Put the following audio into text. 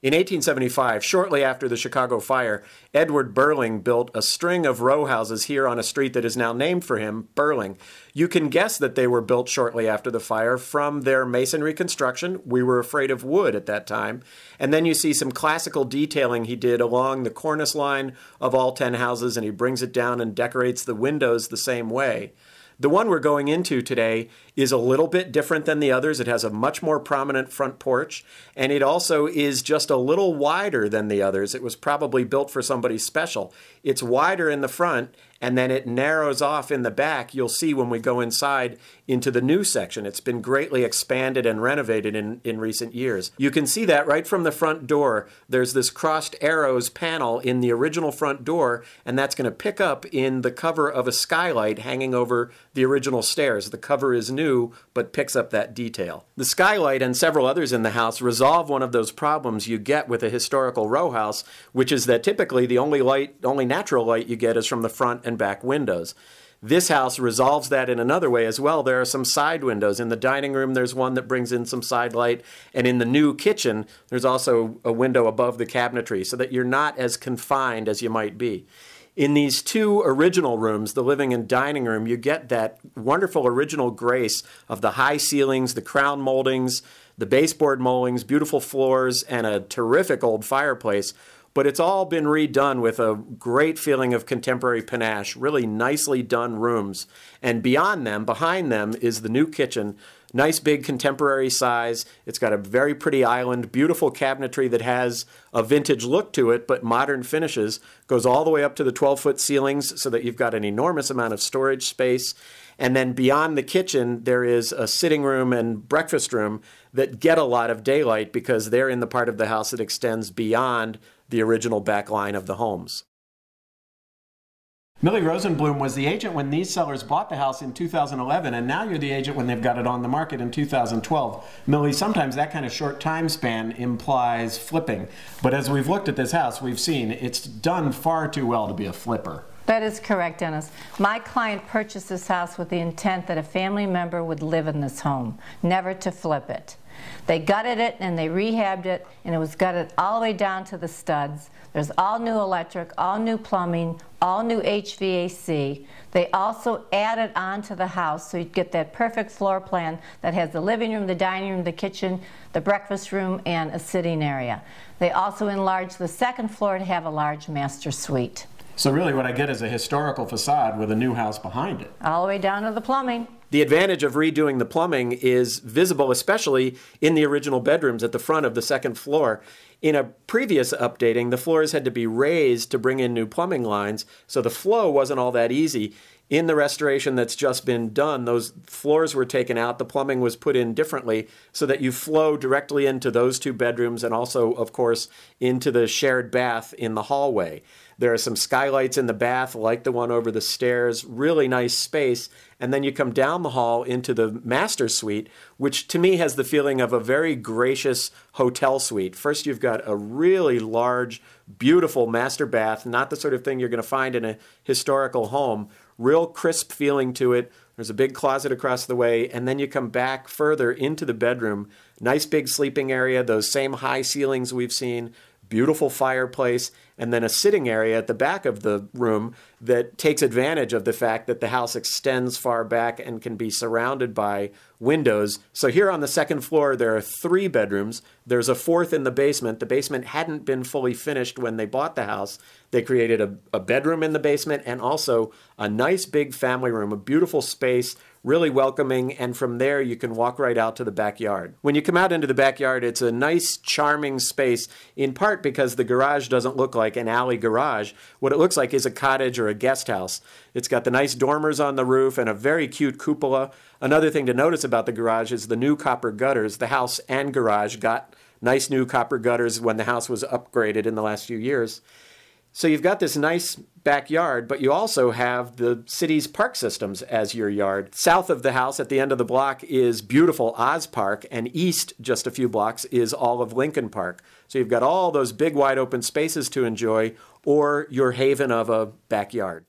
In 1875, shortly after the Chicago fire, Edward Burling built a string of row houses here on a street that is now named for him, Burling. You can guess that they were built shortly after the fire from their masonry construction. We were afraid of wood at that time. And then you see some classical detailing he did along the cornice line of all 10 houses, and he brings it down and decorates the windows the same way. The one we're going into today is a little bit different than the others. It has a much more prominent front porch, and it also is just a little wider than the others. It was probably built for somebody special. It's wider in the front, and then it narrows off in the back. You'll see when we go inside into the new section. It's been greatly expanded and renovated in recent years. You can see that right from the front door. There's this crossed arrows panel in the original front door, and that's going to pick up in the cover of a skylight hanging over the original stairs. The cover is new, but picks up that detail. The skylight and several others in the house resolve one of those problems you get with a historical row house, which is that typically the only natural light you get is from the front and back windows. This house resolves that in another way as well. There are some side windows. In the dining room, there's one that brings in some side light. And in the new kitchen, there's also a window above the cabinetry so that you're not as confined as you might be. In these two original rooms, the living and dining room, you get that wonderful original grace of the high ceilings, the crown moldings, the baseboard moldings, beautiful floors, and a terrific old fireplace. But it's all been redone with a great feeling of contemporary panache, really nicely done rooms. And beyond them, behind them, is the new kitchen. Nice big contemporary size. It's got a very pretty island, beautiful cabinetry that has a vintage look to it, but modern finishes. Goes all the way up to the 12-foot ceilings so that you've got an enormous amount of storage space. And then beyond the kitchen, there is a sitting room and breakfast room that get a lot of daylight because they're in the part of the house that extends beyond the original back line of the homes. Millie Rosenblum was the agent when these sellers bought the house in 2011, and now you're the agent when they've got it on the market in 2012. Millie, sometimes that kind of short time span implies flipping, but as we've looked at this house, we've seen it's done far too well to be a flipper. That is correct, Dennis. My client purchased this house with the intent that a family member would live in this home, never to flip it. They gutted it and they rehabbed it, and it was gutted all the way down to the studs. There's all new electric, all new plumbing, all new HVAC. They also added on to the house so you'd get that perfect floor plan that has the living room, the dining room, the kitchen, the breakfast room, and a sitting area. They also enlarged the second floor to have a large master suite. So really what I get is a historical facade with a new house behind it. All the way down to the plumbing. The advantage of redoing the plumbing is visible, especially in the original bedrooms at the front of the second floor. In a previous updating, the floors had to be raised to bring in new plumbing lines, so the flow wasn't all that easy. In the restoration that's just been done, those floors were taken out, the plumbing was put in differently so that you flow directly into those two bedrooms and also, of course, into the shared bath in the hallway. There are some skylights in the bath, like the one over the stairs, really nice space. And then you come down the hall into the master suite, which to me has the feeling of a very gracious hotel suite. First, you've got a really large, beautiful master bath, not the sort of thing you're going to find in a historical home. Real crisp feeling to it. There's a big closet across the way, and then you come back further into the bedroom. Nice big sleeping area, those same high ceilings we've seen, beautiful fireplace, and then a sitting area at the back of the room that takes advantage of the fact that the house extends far back and can be surrounded by windows. So here on the second floor, there are 3 bedrooms. There's a 4th in the basement. The basement hadn't been fully finished when they bought the house. They created a bedroom in the basement and also a nice big family room, a beautiful space, really welcoming, and from there you can walk right out to the backyard. When you come out into the backyard, it's a nice, charming space, in part because the garage doesn't look like an alley garage. What it looks like is a cottage or a guest house. It's got the nice dormers on the roof and a very cute cupola. Another thing to notice about the garage is the new copper gutters. The house and garage got nice new copper gutters when the house was upgraded in the last few years. So you've got this nice backyard, but you also have the city's park systems as your yard. South of the house at the end of the block is beautiful Oz Park, and east just a few blocks is all of Lincoln Park. So you've got all those big wide open spaces to enjoy, or your haven of a backyard.